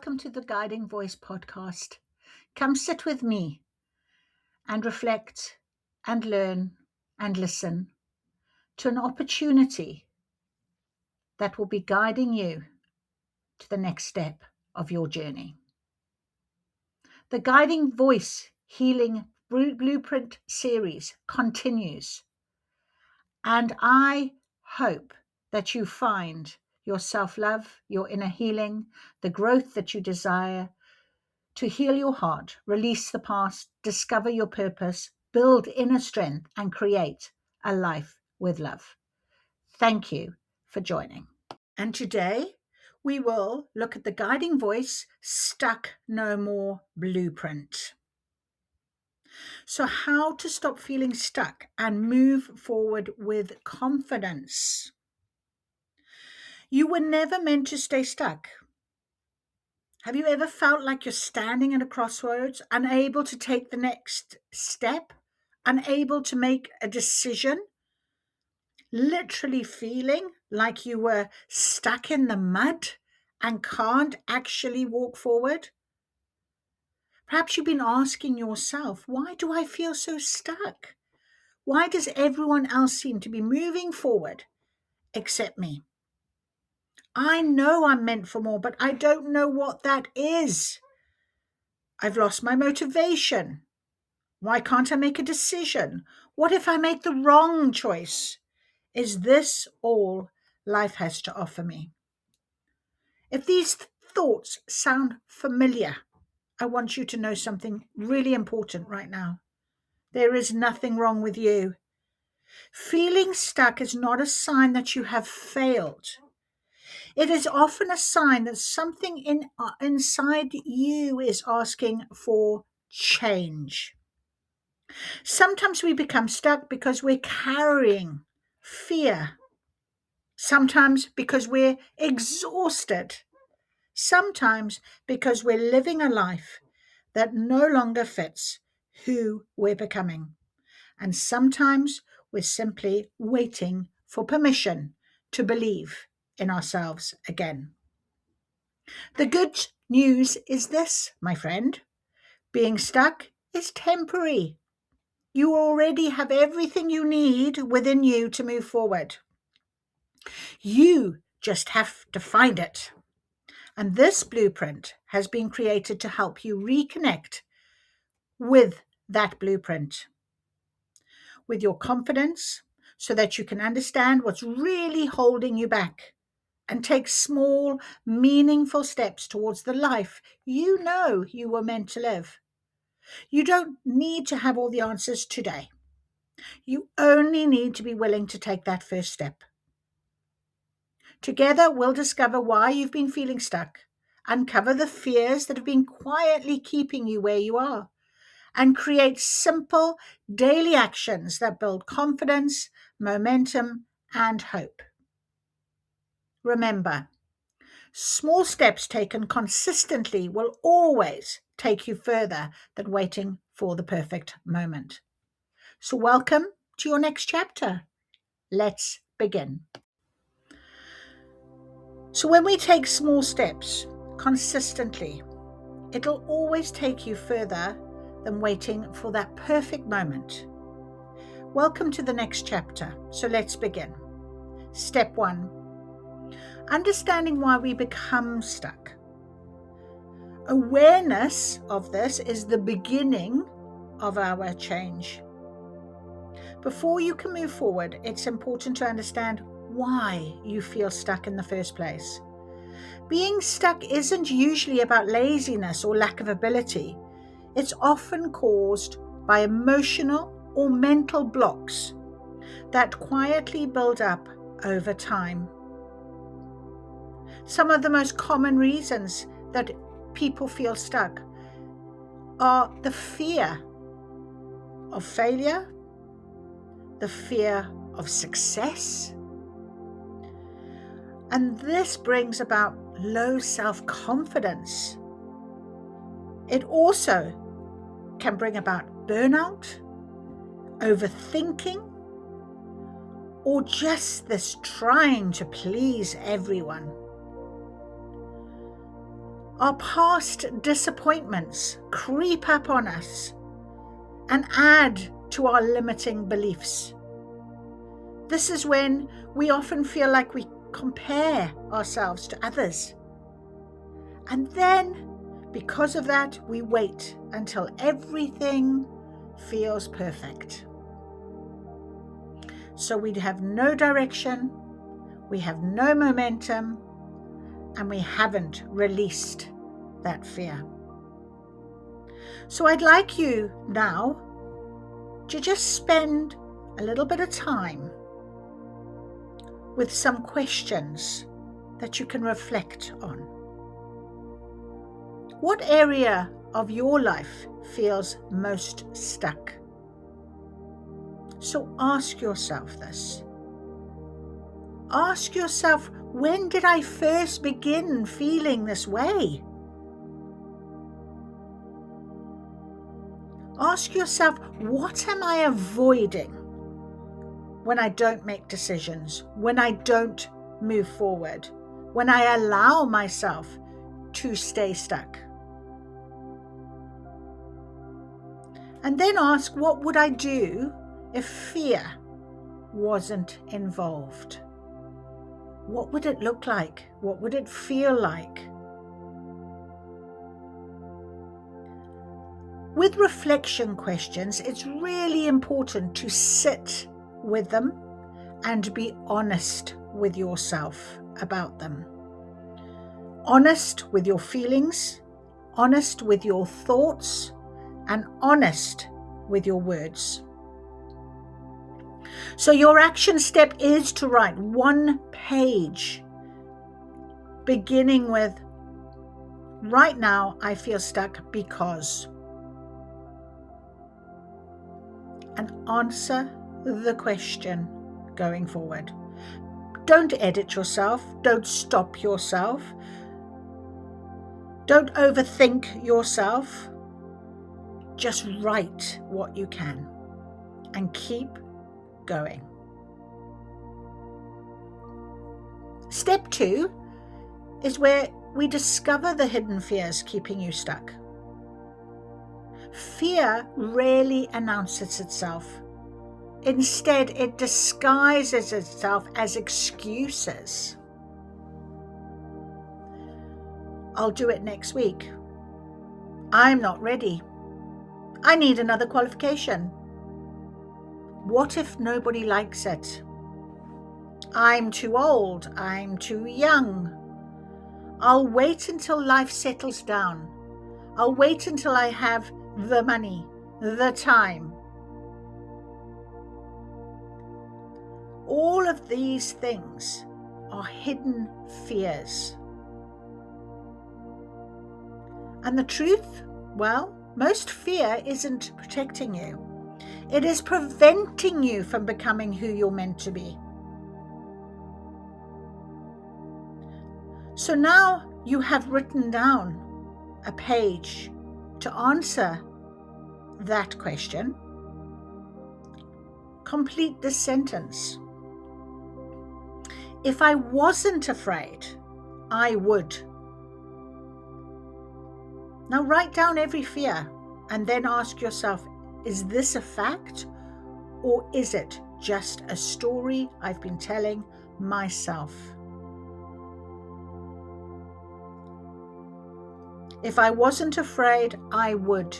welcome to the Guiding Voice podcast. Come sit with me and reflect and learn and listen to an opportunity that will be guiding you to the next step of your journey. The Guiding Voice Healing Blueprint series continues, and I hope that you find your self-love, your inner healing, the growth that you desire to heal your heart, release the past, discover your purpose, build inner strength, and create a life with love. Thank you for joining. And today we will look at the Guiding Voice Stuck No More Blueprint. So how to stop feeling stuck and move forward with confidence. You were never meant to stay stuck. Have you ever felt like you're standing at a crossroads, unable to take the next step, unable to make a decision, literally feeling like you were stuck in the mud and can't actually walk forward? Perhaps you've been asking yourself, why do I feel so stuck? Why does everyone else seem to be moving forward except me? I know I'm meant for more, but I don't know what that is. I've lost my motivation. Why can't I make a decision? What if I make the wrong choice? Is this all life has to offer me? If these thoughts sound familiar, I want you to know something really important right now. There is nothing wrong with you. Feeling stuck is not a sign that you have failed. It is often a sign that something inside you is asking for change. Sometimes we become stuck because we're carrying fear. Sometimes because we're exhausted. Sometimes because we're living a life that no longer fits who we're becoming. And sometimes we're simply waiting for permission to believe in ourselves again. The good news is this, my friend. Being stuck is temporary. You already have everything you need within you to move forward. You just have to find it. And this blueprint has been created to help you reconnect with that blueprint, with your confidence, so that you can understand what's really holding you back and take small, meaningful steps towards the life you know you were meant to live. You don't need to have all the answers today. You only need to be willing to take that first step. Together, we'll discover why you've been feeling stuck, uncover the fears that have been quietly keeping you where you are, and create simple daily actions that build confidence, momentum, and hope. Remember, small steps taken consistently will always take you further than waiting for the perfect moment. So welcome to your next chapter. Let's begin. So when we take small steps consistently, it'll always take you further than waiting for that perfect moment. Welcome to the next chapter. So let's begin. Step 1. Understanding why we become stuck. Awareness of this is the beginning of our change. Before you can move forward, it's important to understand why you feel stuck in the first place. Being stuck isn't usually about laziness or lack of ability. It's often caused by emotional or mental blocks that quietly build up over time. Some of the most common reasons that people feel stuck are the fear of failure, the fear of success, and this brings about low self-confidence. It also can bring about burnout, overthinking, or just this trying to please everyone. Our past disappointments creep up on us and add to our limiting beliefs. This is when we often feel like we compare ourselves to others. And then, because of that, we wait until everything feels perfect. So we have no direction, we have no momentum, and we haven't released that fear. So I'd like you now to just spend a little bit of time with some questions that you can reflect on. What area of your life feels most stuck? So ask yourself this. Ask yourself, when did I first begin feeling this way? Ask yourself, what am I avoiding when I don't make decisions, when I don't move forward, when I allow myself to stay stuck? And then ask, what would I do if fear wasn't involved? What would it look like? What would it feel like? With reflection questions, it's really important to sit with them and be honest with yourself about them. Honest with your feelings, honest with your thoughts, and honest with your words. So your action step is to write one page, beginning with, right now I feel stuck because, and answer the question going forward. Don't edit yourself. Don't stop yourself. Don't overthink yourself. Just write what you can and keep going. Step 2 is where we discover the hidden fears keeping you stuck. Fear rarely announces itself. Instead, it disguises itself as excuses. I'll do it next week. I'm not ready. I need another qualification. What if nobody likes it? I'm too old. I'm too young. I'll wait until life settles down. I'll wait until I have the money, the time. All of these things are hidden fears. And the truth, well, most fear isn't protecting you. It is preventing you from becoming who you're meant to be. So now you have written down a page to answer that question. Complete this sentence. If I wasn't afraid, I would. Now write down every fear and then ask yourself, is this a fact or is it just a story I've been telling myself? If I wasn't afraid, I would.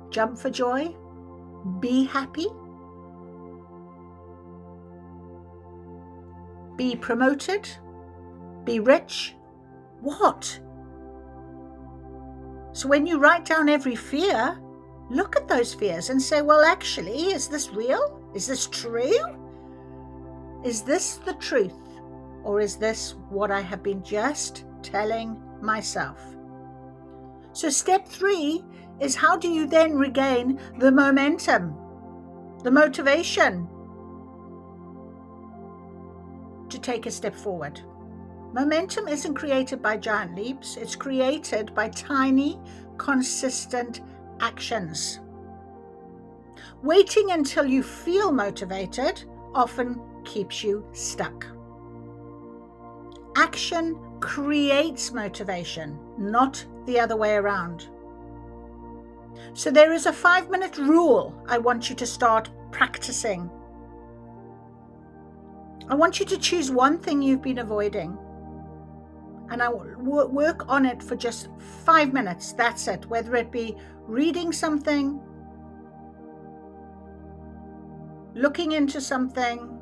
Jump for joy, be happy, be promoted, be rich. What? So when you write down every fear, look at those fears and say, well, actually, is this real? Is this true? Is this the truth? Or is this what I have been just telling myself? So step 3 is, how do you then regain the momentum, the motivation to take a step forward? Momentum isn't created by giant leaps. It's created by tiny, consistent actions. Waiting until you feel motivated often keeps you stuck. Action creates motivation, not the other way around. So there is a 5-minute rule I want you to start practicing. I want you to choose one thing you've been avoiding, and I will work on it for just 5 minutes. That's it. Whether it be reading something, looking into something,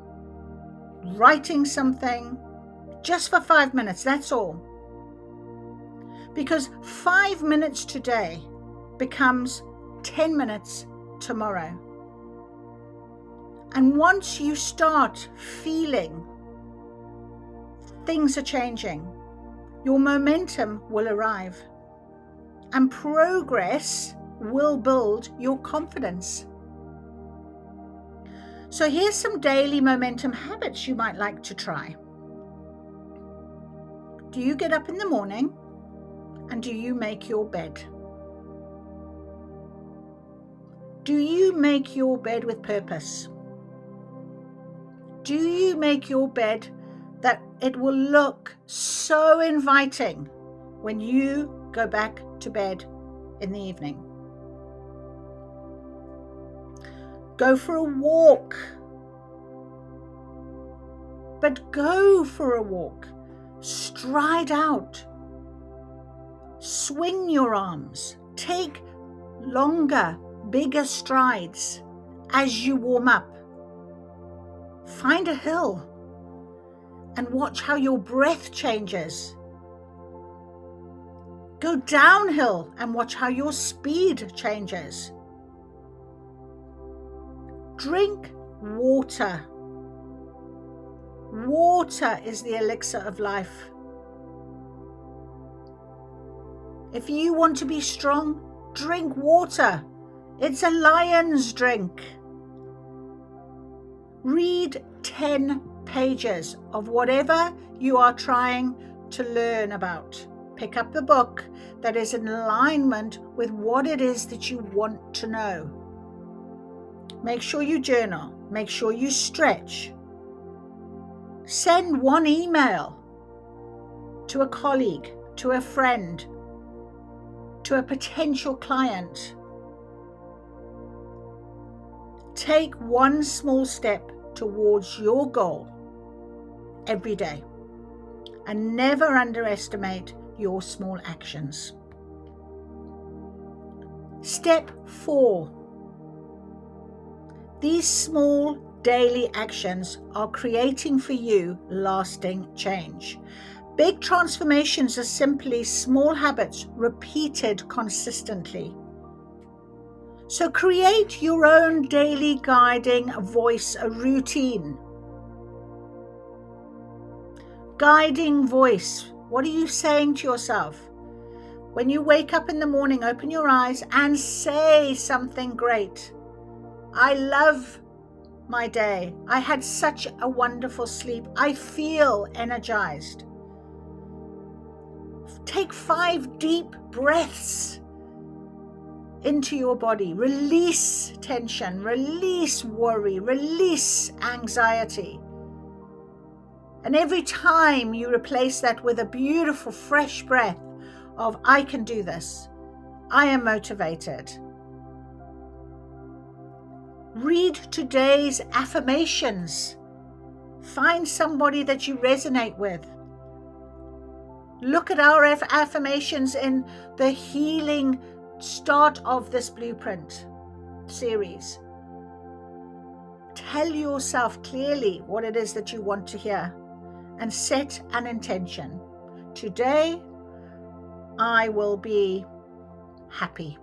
writing something, just for 5 minutes. That's all. Because 5 minutes today becomes 10 minutes tomorrow. And once you start feeling things are changing, your momentum will arrive, and progress will build your confidence. So here's some daily momentum habits you might like to try. Do you get up in the morning and do you make your bed? Do you make your bed with purpose? Do you make your bed that it will look so inviting when you go back to bed in the evening? Go for a walk. But go for a walk. Stride out. Swing your arms. Take longer, bigger strides as you warm up. Find a hill and watch how your breath changes. Go downhill and watch how your speed changes. Drink water. Water is the elixir of life. If you want to be strong, drink water. It's a lion's drink. Read 10 pages of whatever you are trying to learn about. Pick up the book that is in alignment with what it is that you want to know. Make sure you journal. Make sure you stretch. Send one email to a colleague, to a friend, to a potential client. Take one small step towards your goal every day, and never underestimate your small actions. Step 4. These small daily actions are creating for you lasting change. Big transformations are simply small habits repeated consistently. So create your own daily guiding voice, a routine. Guiding voice. What are you saying to yourself? When you wake up in the morning, open your eyes and say something great. I love my day. I had such a wonderful sleep. I feel energized. Take 5 deep breaths into your body. Release tension, release worry, release anxiety. And every time you replace that with a beautiful fresh breath of I can do this, I am motivated. Read today's affirmations. Find somebody that you resonate with. Look at our affirmations in the healing start of this blueprint series. Tell yourself clearly what it is that you want to hear and set an intention. Today, I will be happy.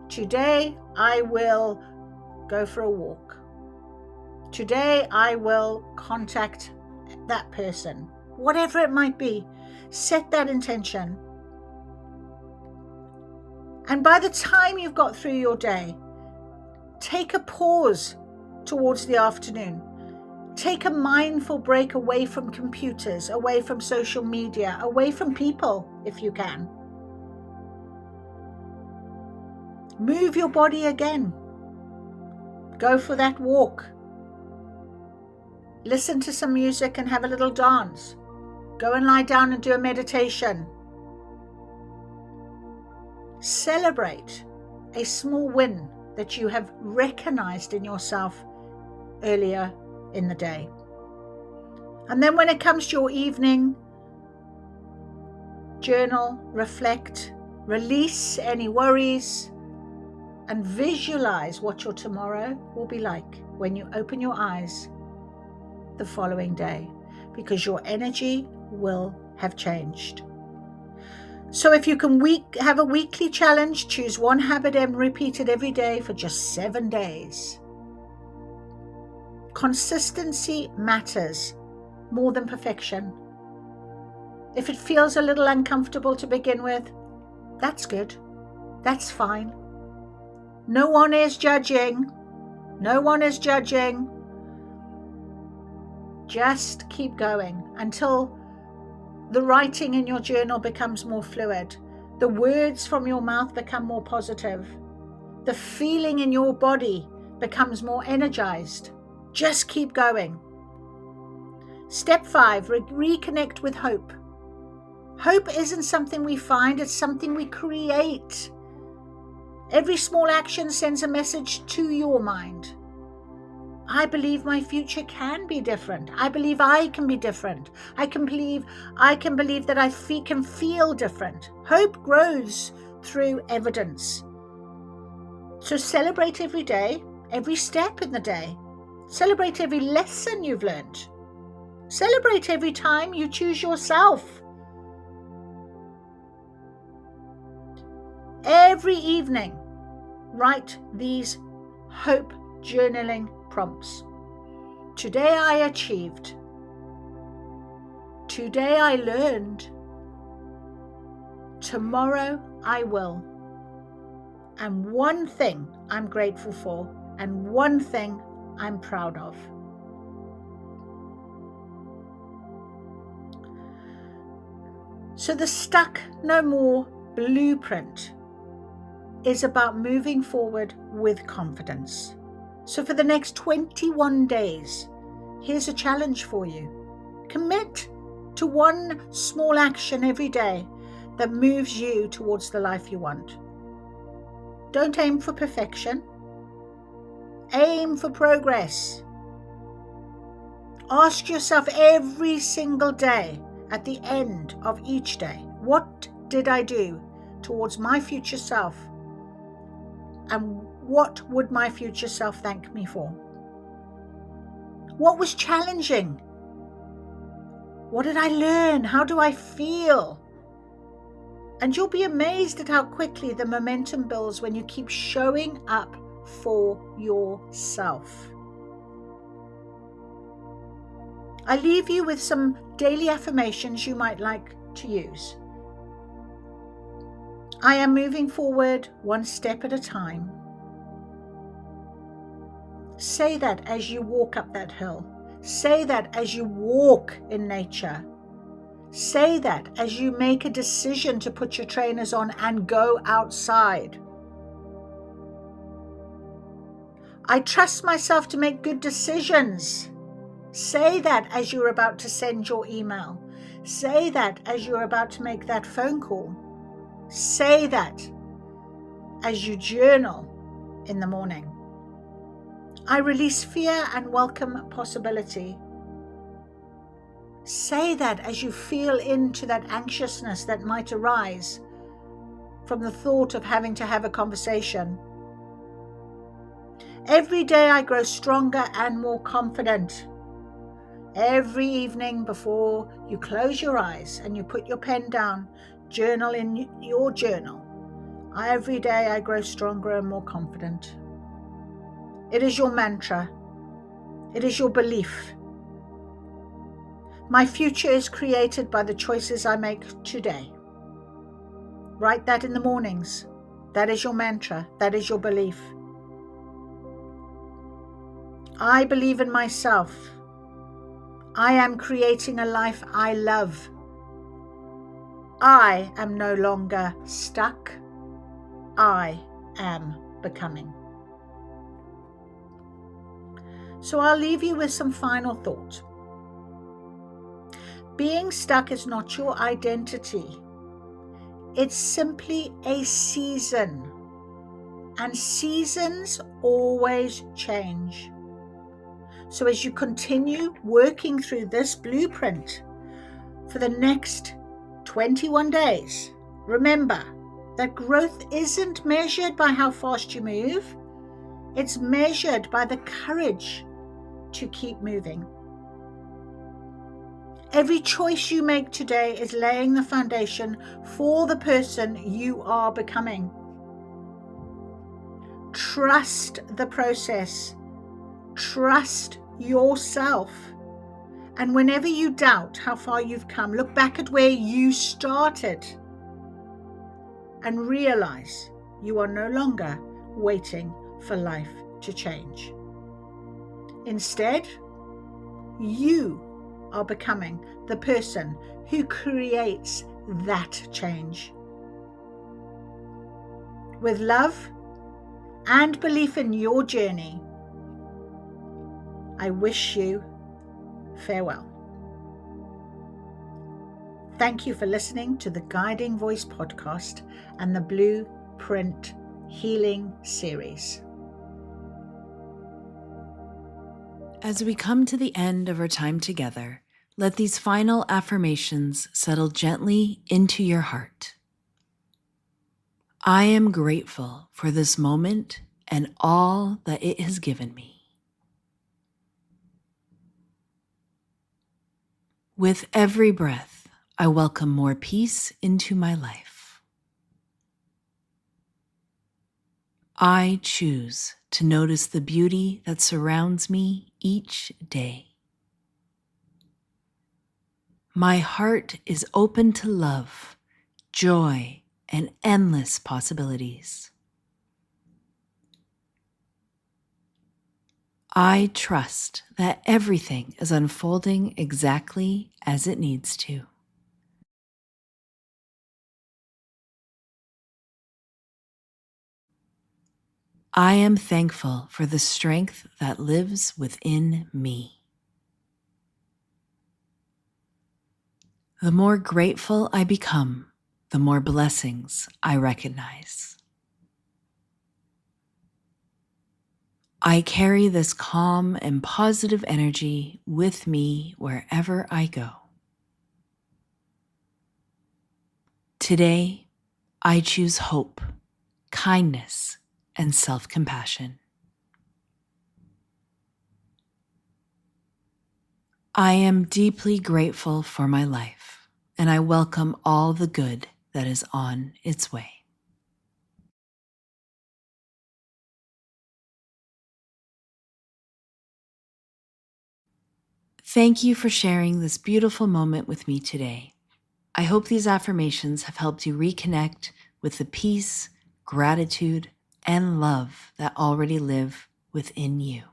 Today, I will go for a walk. Today, I will contact that person. Whatever it might be, set that intention. And by the time you've got through your day, take a pause towards the afternoon. Take a mindful break away from computers, away from social media, away from people if you can. Move your body again. Go for that walk. Listen to some music and have a little dance. Go and lie down and do a meditation. Celebrate a small win that you have recognized in yourself earlier in the day. And then when it comes to your evening, journal, reflect, release any worries, and visualize what your tomorrow will be like when you open your eyes the following day, because your energy will have changed. So if you can have a weekly challenge, choose one habit and repeat it every day for just 7 days. Consistency matters more than perfection. If it feels a little uncomfortable to begin with, that's good. That's fine. No one is judging. No one is judging. Just keep going until the writing in your journal becomes more fluid. The words from your mouth become more positive. The feeling in your body becomes more energized. Just keep going. Step 5, reconnect with hope. Hope isn't something we find, it's something we create. Every small action sends a message to your mind. I believe my future can be different. I believe I can be different. I can believe that I can feel different. Hope grows through evidence. So celebrate every day, every step in the day. Celebrate every lesson you've learned. Celebrate every time you choose yourself. Every evening, write these hope journaling prompts. Today I achieved. Today I learned. Tomorrow I will. And one thing I'm grateful for, and one thing I'm proud of. So the Stuck No More blueprint is about moving forward with confidence. So for the next 21 days, here's a challenge for you. Commit to one small action every day that moves you towards the life you want. Don't aim for perfection. Aim for progress. Ask yourself every single day, at the end of each day, what did I do towards my future self? And what would my future self thank me for? What was challenging? What did I learn? How do I feel? And you'll be amazed at how quickly the momentum builds when you keep showing up for yourself. I leave you with some daily affirmations you might like to use. I am moving forward one step at a time. Say that as you walk up that hill. Say that as you walk in nature. Say that as you make a decision to put your trainers on and go outside. I trust myself to make good decisions. Say that as you're about to send your email. Say that as you're about to make that phone call. Say that as you journal in the morning. I release fear and welcome possibility. Say that as you feel into that anxiousness that might arise from the thought of having to have a conversation. Every day I grow stronger and more confident. Every evening before you close your eyes and you put your pen down, journal in your journal. Every day I grow stronger and more confident. It is your mantra. It is your belief. My future is created by the choices I make today. Write that in the mornings. That is your mantra. That is your belief. I believe in myself. I am creating a life I love. I am no longer stuck. I am becoming. So I'll leave you with some final thought. Being stuck is not your identity. It's simply a season. And seasons always change. So as you continue working through this blueprint for the next 21 days, remember that growth isn't measured by how fast you move. It's measured by the courage to keep moving. Every choice you make today is laying the foundation for the person you are becoming. Trust the process. Trust yourself. And whenever you doubt how far you've come, look back at where you started and realize you are no longer waiting for life to change. Instead, you are becoming the person who creates that change. With love and belief in your journey, I wish you farewell. Thank you for listening to the Guiding Voice podcast and the Blueprint Healing series. As we come to the end of our time together, let these final affirmations settle gently into your heart. I am grateful for this moment and all that it has given me. With every breath, I welcome more peace into my life. I choose to notice the beauty that surrounds me each day. My heart is open to love, joy, and endless possibilities. I trust that everything is unfolding exactly as it needs to. I am thankful for the strength that lives within me. The more grateful I become, the more blessings I recognize. I carry this calm and positive energy with me wherever I go. Today, I choose hope, kindness, and self-compassion. I am deeply grateful for my life, and I welcome all the good that is on its way. Thank you for sharing this beautiful moment with me today. I hope these affirmations have helped you reconnect with the peace, gratitude, and love that already live within you.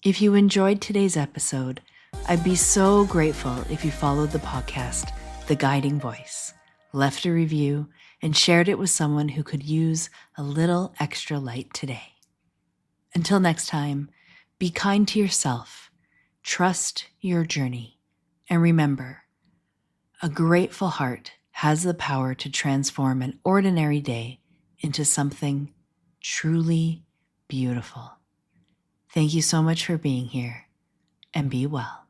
If you enjoyed today's episode, I'd be so grateful if you followed the podcast, The Guiding Voice, left a review, and shared it with someone who could use a little extra light today. Until next time, be kind to yourself, trust your journey, and remember, a grateful heart has the power to transform an ordinary day into something truly beautiful. Thank you so much for being here, and be well.